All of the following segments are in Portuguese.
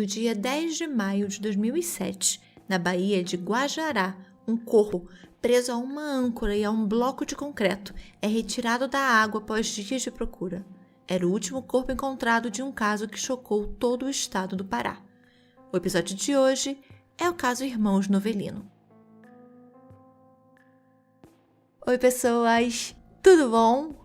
No dia 10 de maio de 2007, na Baía de Guajará, um corpo preso a uma âncora e a um bloco de concreto é retirado da água após dias de procura. Era o último corpo encontrado de um caso que chocou todo o estado do Pará. O episódio de hoje é o caso Irmãos Novelino. Oi, pessoas! Tudo bom?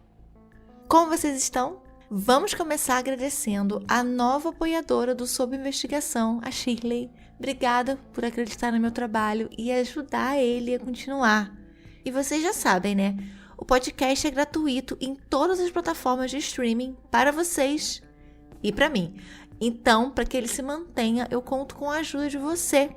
Como vocês estão? Vamos começar agradecendo a nova apoiadora do Sob Investigação, a Shirley. Obrigada por acreditar no meu trabalho e ajudar ele a continuar. E vocês já sabem, né? O podcast é gratuito em todas as plataformas de streaming para vocês e para mim. Então, para que ele se mantenha, eu conto com a ajuda de você,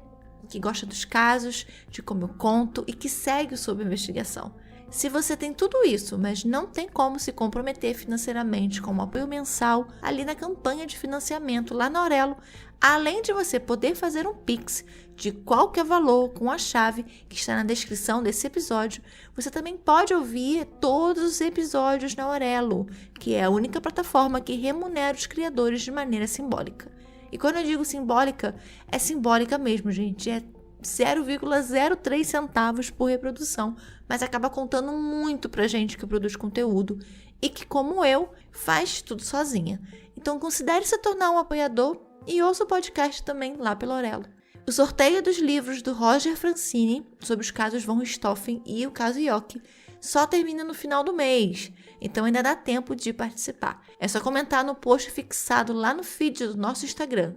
que gosta dos casos, de como eu conto e que segue o Sob Investigação. Se você tem tudo isso, mas não tem como se comprometer financeiramente com um apoio mensal ali na campanha de financiamento lá na Aurelo, além de você poder fazer um Pix de qualquer valor com a chave que está na descrição desse episódio, você também pode ouvir todos os episódios na Aurelo, que é a única plataforma que remunera os criadores de maneira simbólica. E quando eu digo simbólica, é simbólica mesmo, gente. É 0,03 centavos por reprodução, mas acaba contando muito pra gente que produz conteúdo e que, como eu, faz tudo sozinha. Então considere se tornar um apoiador e ouça o podcast também lá pela Aurelo. O sorteio dos livros do Roger Francini sobre os casos von Richthofen e o caso Yockey só termina no final do mês, então ainda dá tempo de participar. É só comentar no post fixado lá no feed do nosso Instagram,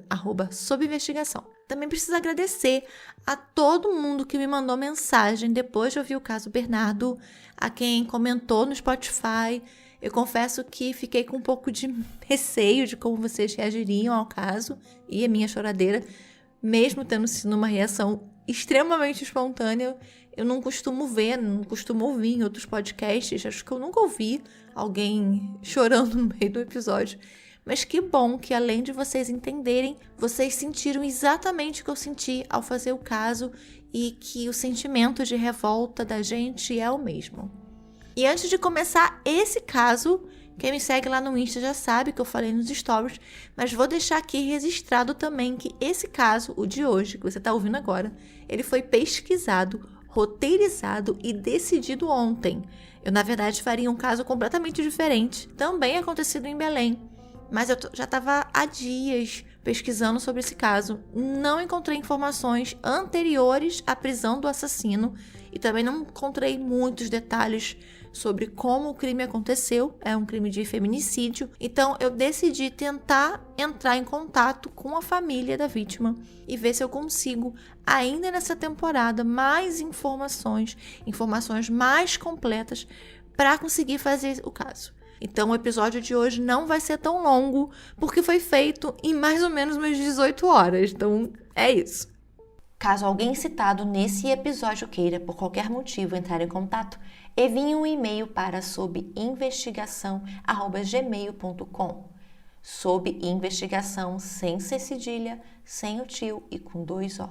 @sobinvestigação. Também preciso agradecer a todo mundo que me mandou mensagem depois de ouvir o caso Bernardo, a quem comentou no Spotify. Eu confesso que fiquei com um pouco de receio de como vocês reagiriam ao caso e a minha choradeira, mesmo tendo sido uma reação extremamente espontânea. Eu não costumo ouvir em outros podcasts, acho que eu nunca ouvi alguém chorando no meio do episódio. Mas que bom que, além de vocês entenderem, vocês sentiram exatamente o que eu senti ao fazer o caso e que o sentimento de revolta da gente é o mesmo. E antes de começar esse caso, quem me segue lá no Insta já sabe que eu falei nos stories, mas vou deixar aqui registrado também que esse caso, o de hoje, que você está ouvindo agora, ele foi pesquisado, roteirizado e decidido ontem. Eu, na verdade, faria um caso completamente diferente, também acontecido em Belém. Mas eu já estava há dias pesquisando sobre esse caso. Não encontrei informações anteriores à prisão do assassino e também não encontrei muitos detalhes sobre como o crime aconteceu. É um crime de feminicídio. Então eu decidi tentar entrar em contato com a família da vítima e ver se eu consigo, ainda nessa temporada, mais informações mais completas para conseguir fazer o caso. Então o episódio de hoje não vai ser tão longo, porque foi feito em mais ou menos umas 18 horas. Então é isso. Caso alguém citado nesse episódio queira, por qualquer motivo, entrar em contato, envie um e-mail para sobinvestigação@gmail.com. Sob investigação, sem C cedilha, sem o tio e com 2 O.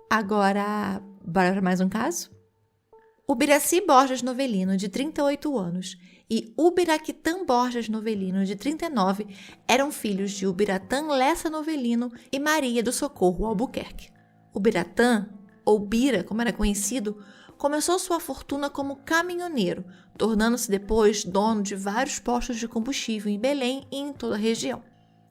Agora, bora para mais um caso? Ubiraci Borges Novelino, de 38 anos, e Ubiraquitã Borges Novelino, de 39, eram filhos de Ubiratã Lessa Novelino e Maria do Socorro Albuquerque. Ubiratã, ou Bira, como era conhecido, começou sua fortuna como caminhoneiro, tornando-se depois dono de vários postos de combustível em Belém e em toda a região.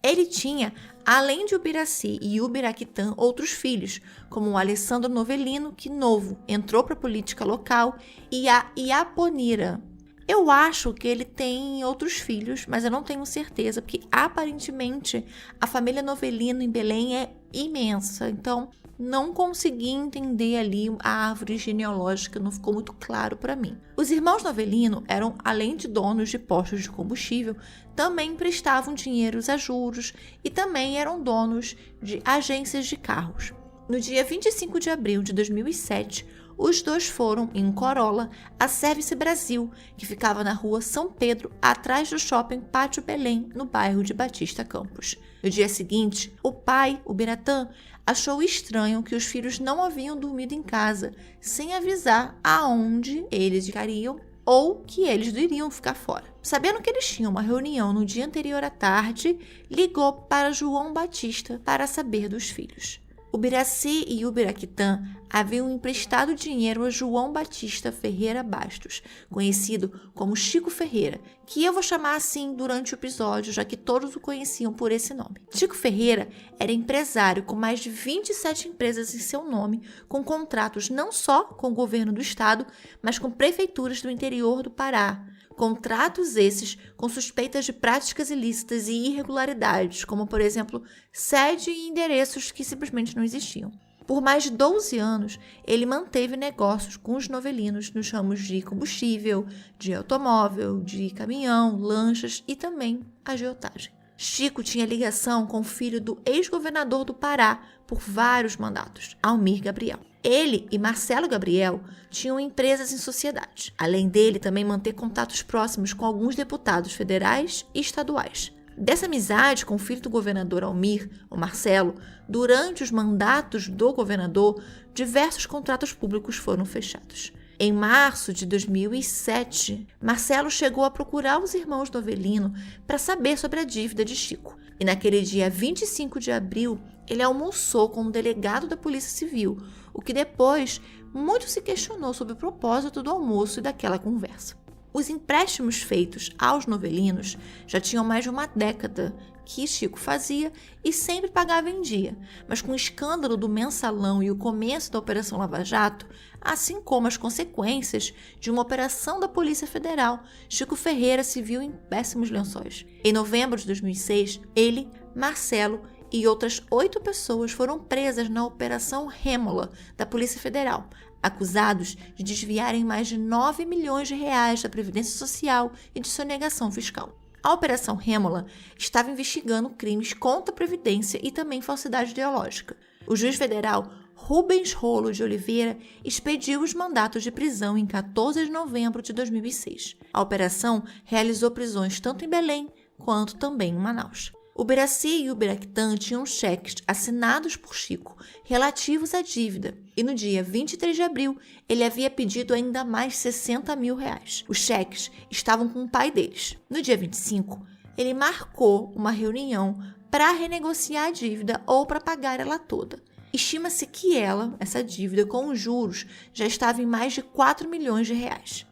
Ele tinha, além de Ubiraci e Ubiraquitã, outros filhos, como o Alessandro Novelino, que novo entrou para a política local, e a Iaponira. Eu acho que ele tem outros filhos, mas eu não tenho certeza, porque aparentemente a família Novelino em Belém é imensa, então não consegui entender ali a árvore genealógica, não ficou muito claro para mim. Os irmãos Novelino eram, além de donos de postos de combustível, também prestavam dinheiro a juros e também eram donos de agências de carros. No dia 25 de abril de 2007, os dois foram, em um Corolla, a Service Brasil, que ficava na rua São Pedro, atrás do shopping Pátio Belém, no bairro de Batista Campos. No dia seguinte, o pai, o Biratã, achou estranho que os filhos não haviam dormido em casa, sem avisar aonde eles ficariam ou que eles iriam ficar fora. Sabendo que eles tinham uma reunião no dia anterior à tarde, ligou para João Batista para saber dos filhos. Ubiraci e Ubiraquitã haviam emprestado dinheiro a João Batista Ferreira Bastos, conhecido como Chico Ferreira, que eu vou chamar assim durante o episódio, já que todos o conheciam por esse nome. Chico Ferreira era empresário com mais de 27 empresas em seu nome, com contratos não só com o governo do estado, mas com prefeituras do interior do Pará. Contratos esses com suspeitas de práticas ilícitas e irregularidades, como, por exemplo, sede e endereços que simplesmente não existiam. Por mais de 12 anos, ele manteve negócios com os novelinos nos ramos de combustível, de automóvel, de caminhão, lanchas e também agiotagem. Chico tinha ligação com o filho do ex-governador do Pará por vários mandatos, Almir Gabriel. Ele e Marcelo Gabriel tinham empresas em sociedade, além dele também manter contatos próximos com alguns deputados federais e estaduais. Dessa amizade com o filho do governador Almir, o Marcelo, durante os mandatos do governador, diversos contratos públicos foram fechados. Em março de 2007, Marcelo chegou a procurar os irmãos Novelino para saber sobre a dívida de Chico. E naquele dia 25 de abril, ele almoçou com um delegado da Polícia Civil, o que depois muito se questionou sobre o propósito do almoço e daquela conversa. Os empréstimos feitos aos novelinos já tinham mais de uma década que Chico fazia e sempre pagava em dia, mas com o escândalo do mensalão e o começo da Operação Lava Jato, assim como as consequências de uma operação da Polícia Federal, Chico Ferreira se viu em péssimos lençóis. Em novembro de 2006, ele, Marcelo e outras 8 pessoas foram presas na Operação Rêmola da Polícia Federal, acusados de desviarem mais de 9 milhões de reais da Previdência Social e de sonegação fiscal. A Operação Rêmola estava investigando crimes contra a Previdência e também falsidade ideológica. O juiz federal Rubens Rolo de Oliveira expediu os mandatos de prisão em 14 de novembro de 2006. A operação realizou prisões tanto em Belém quanto também em Manaus. Ubiraci e Ubiraquitã tinham cheques assinados por Chico relativos à dívida e no dia 23 de abril ele havia pedido ainda mais 60 mil reais. Os cheques estavam com o pai deles. No dia 25, ele marcou uma reunião para renegociar a dívida ou para pagar ela toda. Estima-se que essa dívida com os juros, já estava em mais de 4 milhões de reais.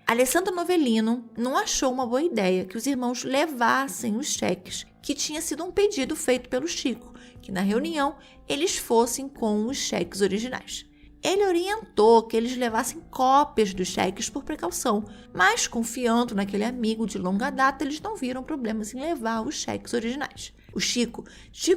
Alessandro Novelino não achou uma boa ideia que os irmãos levassem os cheques, que tinha sido um pedido feito pelo Chico, que na reunião eles fossem com os cheques originais. Ele orientou que eles levassem cópias dos cheques por precaução, mas confiando naquele amigo de longa data, eles não viram problemas em levar os cheques originais. O Chico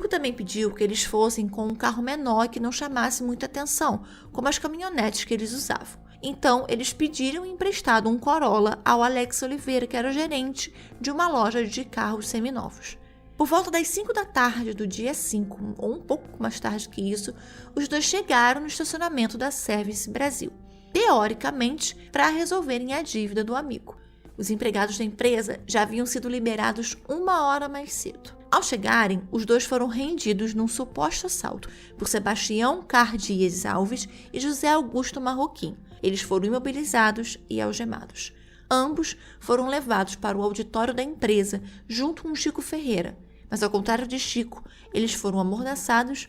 também pediu que eles fossem com um carro menor que não chamasse muita atenção, como as caminhonetes que eles usavam. Então, eles pediram emprestado um Corolla ao Alex Oliveira, que era o gerente de uma loja de carros seminovos. Por volta das 5 da tarde do dia 5, ou um pouco mais tarde que isso, os dois chegaram no estacionamento da Service Brasil, teoricamente para resolverem a dívida do amigo. Os empregados da empresa já haviam sido liberados 1 hora mais cedo. Ao chegarem, os dois foram rendidos num suposto assalto por Sebastião Cardias Alves e José Augusto Marroquim. Eles foram imobilizados e algemados. Ambos foram levados para o auditório da empresa junto com Chico Ferreira, mas ao contrário de Chico, eles foram amordaçados,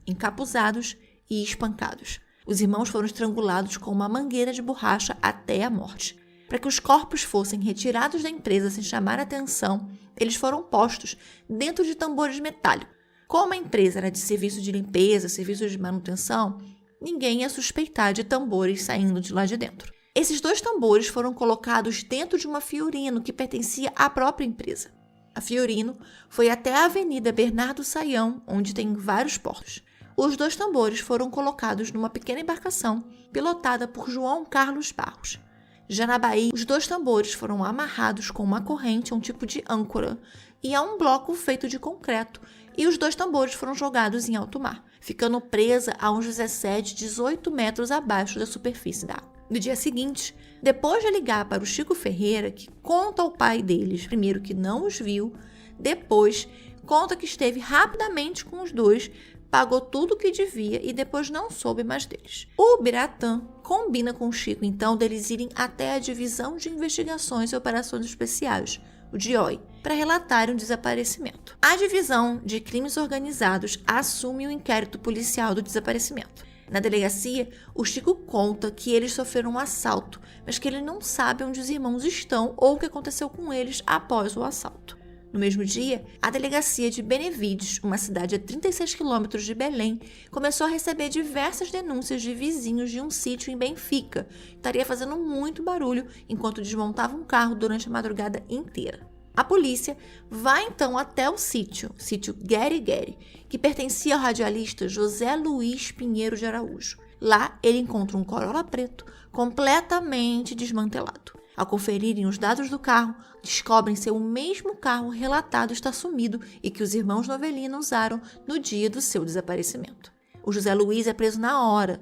encapuzados e espancados. Os irmãos foram estrangulados com uma mangueira de borracha até a morte. Para que os corpos fossem retirados da empresa sem chamar atenção, eles foram postos dentro de tambores metálicos. Como a empresa era de serviço de limpeza, serviço de manutenção, ninguém ia suspeitar de tambores saindo de lá de dentro. Esses 2 tambores foram colocados dentro de uma Fiorino que pertencia à própria empresa. A Fiorino foi até a Avenida Bernardo Saião, onde tem vários portos. Os 2 tambores foram colocados numa pequena embarcação pilotada por João Carlos Barros. Já na Bahia, os 2 tambores foram amarrados com uma corrente a um tipo de âncora e a um bloco feito de concreto, e os 2 tambores foram jogados em alto mar, ficando presa a uns 18 metros abaixo da superfície da água. No dia seguinte, depois de ligar para o Chico Ferreira, que conta ao pai deles, primeiro que não os viu, depois conta que esteve rapidamente com os dois pagou tudo o que devia e depois não soube mais deles. O Ubiratã combina com o Chico, então, deles irem até a Divisão de Investigações e Operações Especiais, o DIOI, para relatarem o desaparecimento. A Divisão de Crimes Organizados assume o inquérito policial do desaparecimento. Na delegacia, o Chico conta que eles sofreram um assalto, mas que ele não sabe onde os irmãos estão ou o que aconteceu com eles após o assalto. No mesmo dia, a delegacia de Benevides, uma cidade a 36 quilômetros de Belém, começou a receber diversas denúncias de vizinhos de um sítio em Benfica, que estaria fazendo muito barulho enquanto desmontava um carro durante a madrugada inteira. A polícia vai então até o sítio Gueri Gueri, que pertencia ao radialista José Luiz Pinheiro de Araújo. Lá, ele encontra um Corolla preto completamente desmantelado. Ao conferirem os dados do carro, descobrem ser o mesmo carro relatado estar sumido e que os irmãos Novelino usaram no dia do seu desaparecimento. O José Luiz é preso na hora.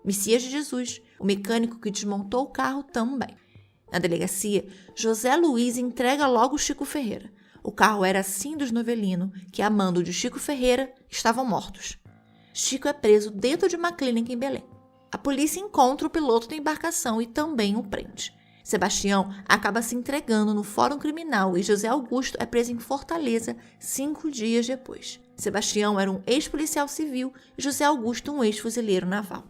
Messias de Jesus, o mecânico que desmontou o carro, também. Na delegacia, José Luiz entrega logo Chico Ferreira. O carro era assim dos Novelino, que a mando de Chico Ferreira estavam mortos. Chico é preso dentro de uma clínica em Belém. A polícia encontra o piloto da embarcação e também o prende. Sebastião acaba se entregando no Fórum Criminal e José Augusto é preso em Fortaleza 5 dias depois. Sebastião era um ex-policial civil e José Augusto um ex-fuzileiro naval.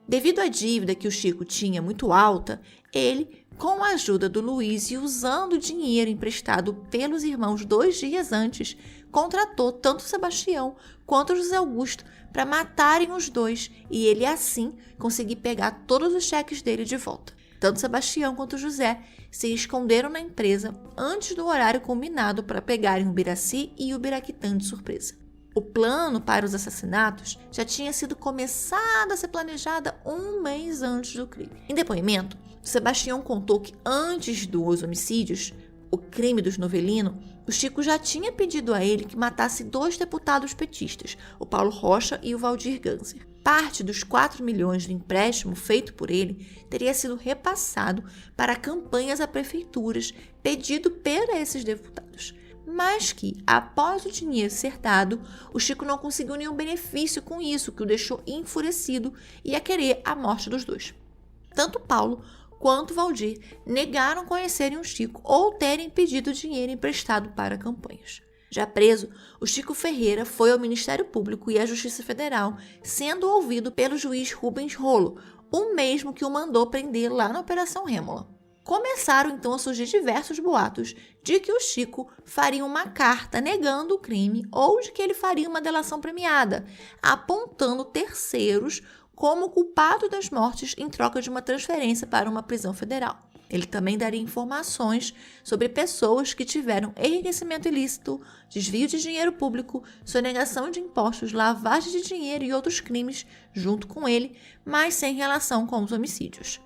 Devido à dívida que o Chico tinha muito alta, ele, com a ajuda do Luiz e usando dinheiro emprestado pelos irmãos 2 dias antes, contratou tanto Sebastião quanto José Augusto para matarem os dois e ele assim conseguir pegar todos os cheques dele de volta. Tanto Sebastião quanto José se esconderam na empresa antes do horário combinado para pegarem o Ubiraci e o Ubiraquitã de surpresa. O plano para os assassinatos já tinha sido começado a ser planejado 1 mês antes do crime. Em depoimento, Sebastião contou que antes dos homicídios, o crime dos Novelino, o Chico já tinha pedido a ele que matasse 2 deputados petistas, o Paulo Rocha e o Valdir Ganser. Parte dos 4 milhões do empréstimo feito por ele teria sido repassado para campanhas a prefeituras pedido por esses deputados. Mas que, após o dinheiro ser dado, o Chico não conseguiu nenhum benefício com isso, que o deixou enfurecido e a querer a morte dos dois. Tanto Paulo quanto Valdir negaram conhecerem o Chico ou terem pedido dinheiro emprestado para campanhas. Já preso, o Chico Ferreira foi ao Ministério Público e à Justiça Federal, sendo ouvido pelo juiz Rubens Rolo, o mesmo que o mandou prender lá na Operação Rêmula. Começaram então a surgir diversos boatos de que o Chico faria uma carta negando o crime ou de que ele faria uma delação premiada, apontando terceiros como culpado das mortes em troca de uma transferência para uma prisão federal. Ele também daria informações sobre pessoas que tiveram enriquecimento ilícito, desvio de dinheiro público, sonegação de impostos, lavagem de dinheiro e outros crimes junto com ele, mas sem relação com os homicídios.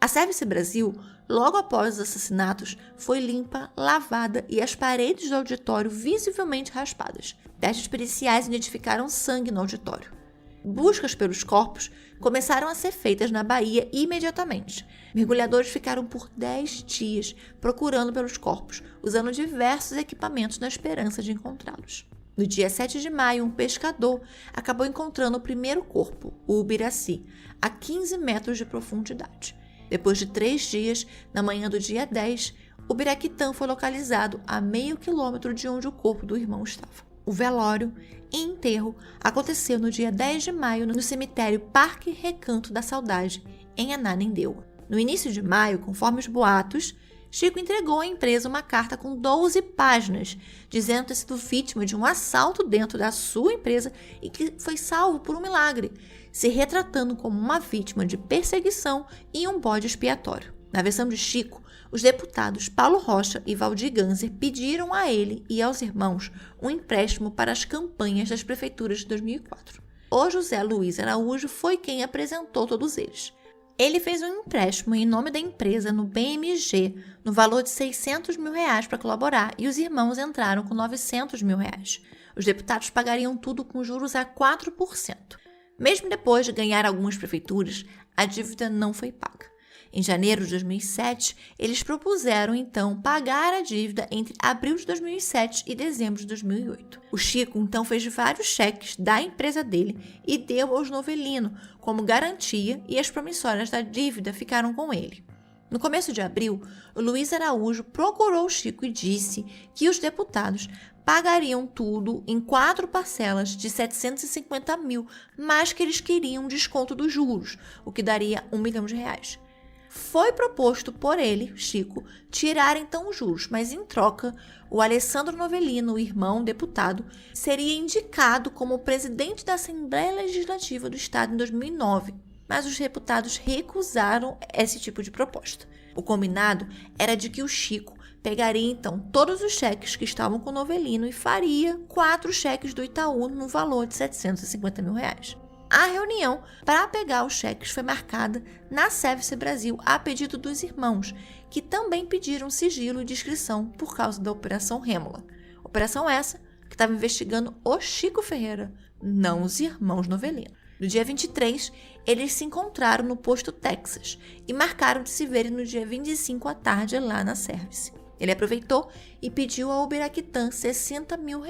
A Service Brasil, logo após os assassinatos, foi limpa, lavada e as paredes do auditório visivelmente raspadas. Testes periciais identificaram sangue no auditório. Buscas pelos corpos começaram a ser feitas na Bahia imediatamente. Mergulhadores ficaram por 10 dias procurando pelos corpos, usando diversos equipamentos na esperança de encontrá-los. No dia 7 de maio, um pescador acabou encontrando o primeiro corpo, o Ubiraci, a 15 metros de profundidade. Depois de 3 dias, na manhã do dia 10, o Ubiraquitã foi localizado a meio quilômetro de onde o corpo do irmão estava. O velório e enterro aconteceu no dia 10 de maio no cemitério Parque Recanto da Saudade, em Ananindeua. No início de maio, conforme os boatos, Chico entregou à empresa uma carta com 12 páginas, dizendo ter sido vítima de um assalto dentro da sua empresa e que foi salvo por um milagre, se retratando como uma vítima de perseguição e um bode expiatório. Na versão de Chico, os deputados Paulo Rocha e Valdir Ganser pediram a ele e aos irmãos um empréstimo para as campanhas das prefeituras de 2004. O José Luiz Araújo foi quem apresentou todos eles. Ele fez um empréstimo em nome da empresa no BMG, no valor de R$600 mil para colaborar, e os irmãos entraram com R$900 mil. Os deputados pagariam tudo com juros a 4%. Mesmo depois de ganhar algumas prefeituras, a dívida não foi paga. Em janeiro de 2007, eles propuseram, então, pagar a dívida entre abril de 2007 e dezembro de 2008. O Chico, então, fez vários cheques da empresa dele e deu aos Novelino como garantia, e as promissórias da dívida ficaram com ele. No começo de abril, o Luiz Araújo procurou o Chico e disse que os deputados pagariam tudo em 4 parcelas de 750 mil, mas que eles queriam um desconto dos juros, o que daria R$1 milhão. Foi proposto por ele, Chico, tirar então os juros, mas em troca, o Alessandro Novelino, o irmão deputado, seria indicado como presidente da Assembleia Legislativa do Estado em 2009. Mas os deputados recusaram esse tipo de proposta. O combinado era de que o Chico pegaria então todos os cheques que estavam com o Novelino e faria 4 cheques do Itaú no valor de R$750 mil. A reunião para pegar os cheques foi marcada na Service Brasil a pedido dos irmãos, que também pediram sigilo e discrição por causa da Operação Rêmula. Operação essa que estava investigando o Chico Ferreira, não os irmãos Novelino. No dia 23, eles se encontraram no posto Texas e marcaram de se verem no dia 25 à tarde lá na Service. Ele aproveitou e pediu ao Ubiraquitã R$60 mil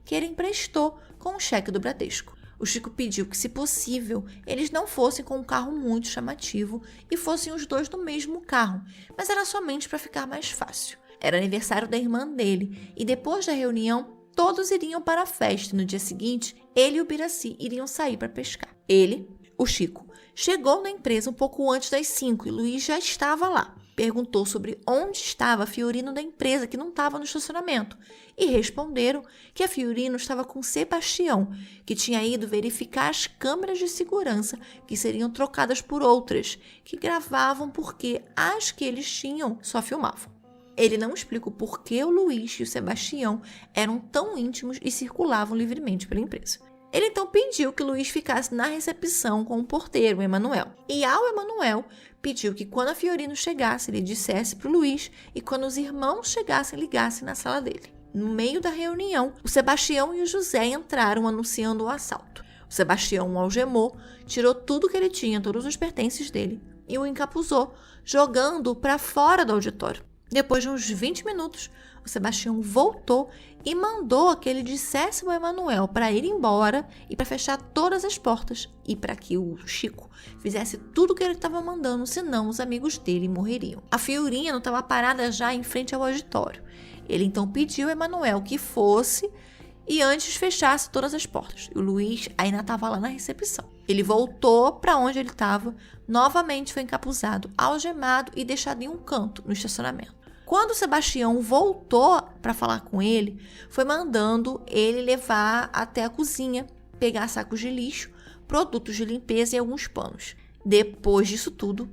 que ele emprestou com um cheque do Bradesco. O Chico pediu que, se possível, eles não fossem com um carro muito chamativo e fossem os dois no mesmo carro, mas era somente para ficar mais fácil. Era aniversário da irmã dele e depois da reunião, todos iriam para a festa e no dia seguinte, ele e o Biraci iriam sair para pescar. Ele, o Chico, chegou na empresa um pouco antes das 5 e Luiz já estava lá. Perguntou sobre onde estava a Fiorino da empresa, que não estava no estacionamento, e responderam que a Fiorino estava com Sebastião, que tinha ido verificar as câmeras de segurança que seriam trocadas por outras, que gravavam porque as que eles tinham só filmavam. Ele não explica o porquê o Luiz e o Sebastião eram tão íntimos e circulavam livremente pela empresa. Ele então pediu que o Luiz ficasse na recepção com o porteiro, o Emanuel. E ao Emanuel, pediu que quando a Fiorino chegasse, ele dissesse para o Luiz e quando os irmãos chegassem, ligassem na sala dele. No meio da reunião, o Sebastião e o José entraram anunciando o assalto. O Sebastião o algemou, tirou tudo que ele tinha, todos os pertences dele, e o encapuzou, jogando-o para fora do auditório. Depois de uns 20 minutos, o Sebastião voltou e mandou que ele dissesse ao Emanuel para ir embora e para fechar todas as portas e para que o Chico fizesse tudo o que ele estava mandando, senão os amigos dele morreriam. A Fiorino estava parada já em frente ao auditório. Ele então pediu ao Emanuel que fosse e antes fechasse todas as portas. E o Luiz ainda estava lá na recepção. Ele voltou para onde ele estava, novamente foi encapuzado, algemado e deixado em um canto no estacionamento. Quando o Sebastião voltou para falar com ele, foi mandando ele levar até a cozinha, pegar sacos de lixo, produtos de limpeza e alguns panos. Depois disso tudo,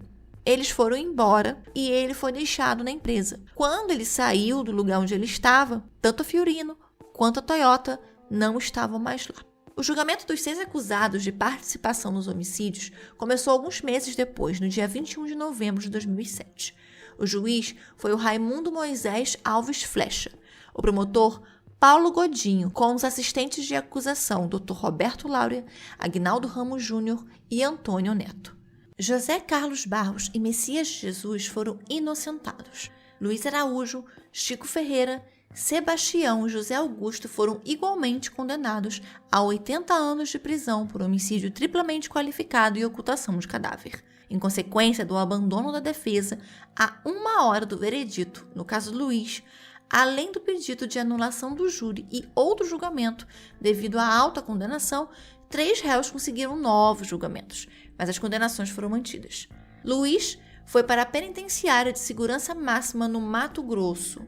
eles foram embora e ele foi deixado na empresa. Quando ele saiu do lugar onde ele estava, tanto a Fiorino quanto a Toyota não estavam mais lá. O julgamento dos 6 acusados de participação nos homicídios começou alguns meses depois, no dia 21 de novembro de 2007. O juiz foi o Raimundo Moisés Alves Flecha, o promotor Paulo Godinho, com os assistentes de acusação Dr. Roberto Laura, Agnaldo Ramos Júnior e Antônio Neto. José Carlos Barros e Messias Jesus foram inocentados. Luiz Araújo, Chico Ferreira, Sebastião e José Augusto foram igualmente condenados a 80 anos de prisão por homicídio triplamente qualificado e ocultação de cadáver. Em consequência do abandono da defesa, a 1 hora do veredito, no caso do Luiz, além do pedido de anulação do júri e outro julgamento, devido à alta condenação, 3 réus conseguiram novos julgamentos, mas as condenações foram mantidas. Luiz foi para a penitenciária de segurança máxima no Mato Grosso.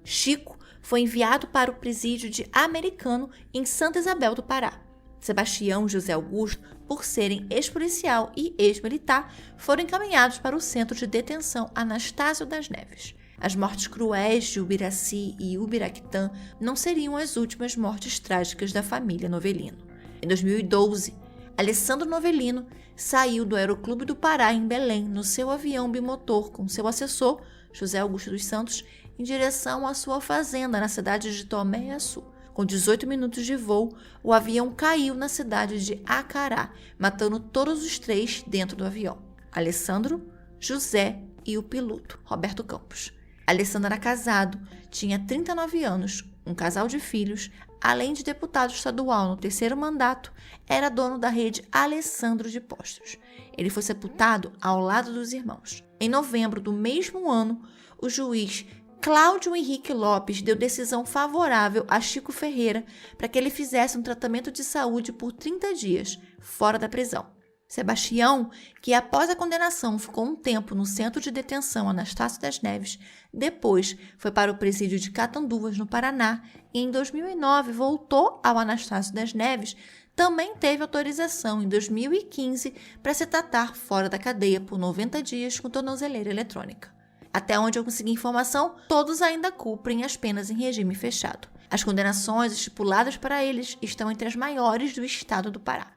Chico foi enviado para o presídio de Americano, em Santa Isabel do Pará. Sebastião e José Augusto, por serem ex-policial e ex-militar, foram encaminhados para o centro de detenção Anastácio das Neves. As mortes cruéis de Ubiraci e Ubiraquitã não seriam as últimas mortes trágicas da família Novelino. Em 2012, Alessandro Novelino saiu do Aeroclube do Pará, em Belém, no seu avião bimotor com seu assessor, José Augusto dos Santos, em direção à sua fazenda na cidade de Tomé e Açu. Com 18 minutos de voo, o avião caiu na cidade de Acará, matando todos os 3 dentro do avião: Alessandro, José e o piloto, Roberto Campos. Alessandro era casado, tinha 39 anos, um casal de filhos, além de deputado estadual no 3º mandato, era dono da rede Alessandro de Postos. Ele foi sepultado ao lado dos irmãos. Em novembro do mesmo ano, o juiz Cláudio Henrique Lopes deu decisão favorável a Chico Ferreira para que ele fizesse um tratamento de saúde por 30 dias, fora da prisão. Sebastião, que após a condenação ficou um tempo no centro de detenção Anastácio das Neves, depois foi para o presídio de Catanduvas, no Paraná, e em 2009 voltou ao Anastácio das Neves, também teve autorização em 2015 para se tratar fora da cadeia por 90 dias com tornozeleira eletrônica. Até onde eu consegui informação, todos ainda cumprem as penas em regime fechado. As condenações estipuladas para eles estão entre as maiores do estado do Pará.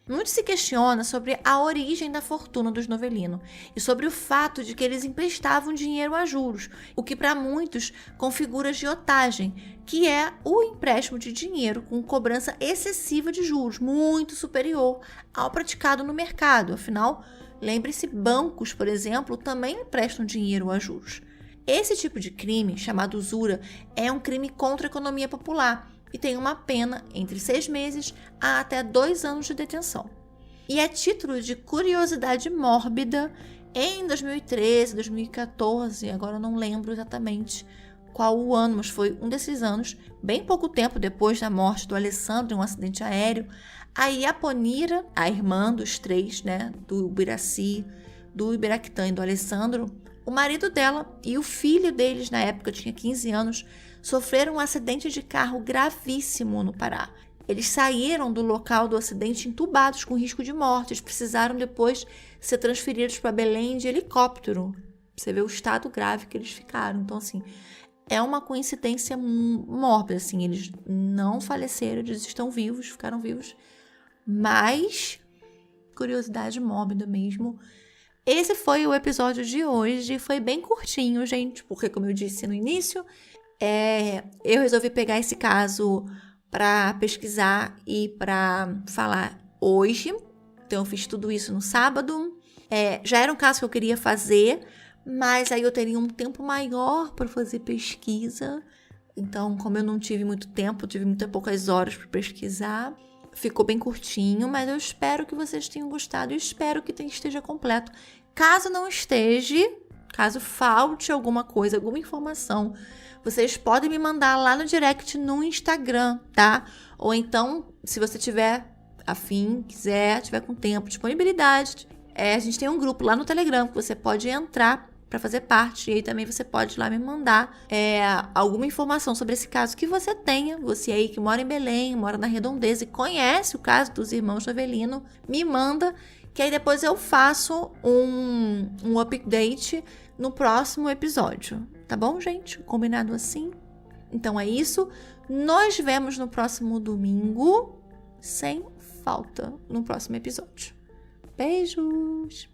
Muito se questiona sobre a origem da fortuna dos Novelino e sobre o fato de que eles emprestavam dinheiro a juros, o que para muitos configura agiotagem, que é o empréstimo de dinheiro com cobrança excessiva de juros, muito superior ao praticado no mercado. Afinal, lembre-se, bancos, por exemplo, também emprestam dinheiro a juros. Esse tipo de crime, chamado usura, é um crime contra a economia popular e tem uma pena entre 6 meses a até 2 anos de detenção. E a título de curiosidade mórbida, em 2013, 2014, agora eu não lembro exatamente qual o ano, mas foi um desses anos, bem pouco tempo depois da morte do Alessandro em um acidente aéreo, a Iaponira, a irmã dos 3, do Ubiraci, do Ibiractã e do Alessandro, o marido dela e o filho deles, na época tinha 15 anos, sofreram um acidente de carro gravíssimo no Pará. Eles saíram do local do acidente entubados com risco de morte. Eles precisaram depois ser transferidos para Belém de helicóptero. Você vê o estado grave que eles ficaram. Então, assim, é uma coincidência mórbida. Assim, eles não faleceram, eles estão vivos, ficaram vivos. Mas, curiosidade mórbida mesmo. Esse foi o episódio de hoje. Foi bem curtinho, gente, porque, como eu disse no início, eu resolvi pegar esse caso para pesquisar e para falar hoje. Então, eu fiz tudo isso no sábado. Já era um caso que eu queria fazer, mas aí eu teria um tempo maior para fazer pesquisa. Então, como eu não tive muito tempo, tive muito poucas horas para pesquisar, ficou bem curtinho, mas eu espero que vocês tenham gostado e espero que esteja completo. Caso não esteja, caso falte alguma coisa, alguma informação, vocês podem me mandar lá no direct no Instagram, tá? Ou então, se você tiver afim, quiser, tiver com tempo, disponibilidade, a gente tem um grupo lá no Telegram que você pode entrar para fazer parte. E aí também você pode ir lá me mandar alguma informação sobre esse caso que você tenha. Você aí que mora em Belém, mora na Redondeza e conhece o caso dos irmãos Novelino, me manda, que aí depois eu faço um update no próximo episódio. Tá bom, gente? Combinado assim? Então é isso. Nos vemos no próximo domingo, sem falta, no próximo episódio. Beijos!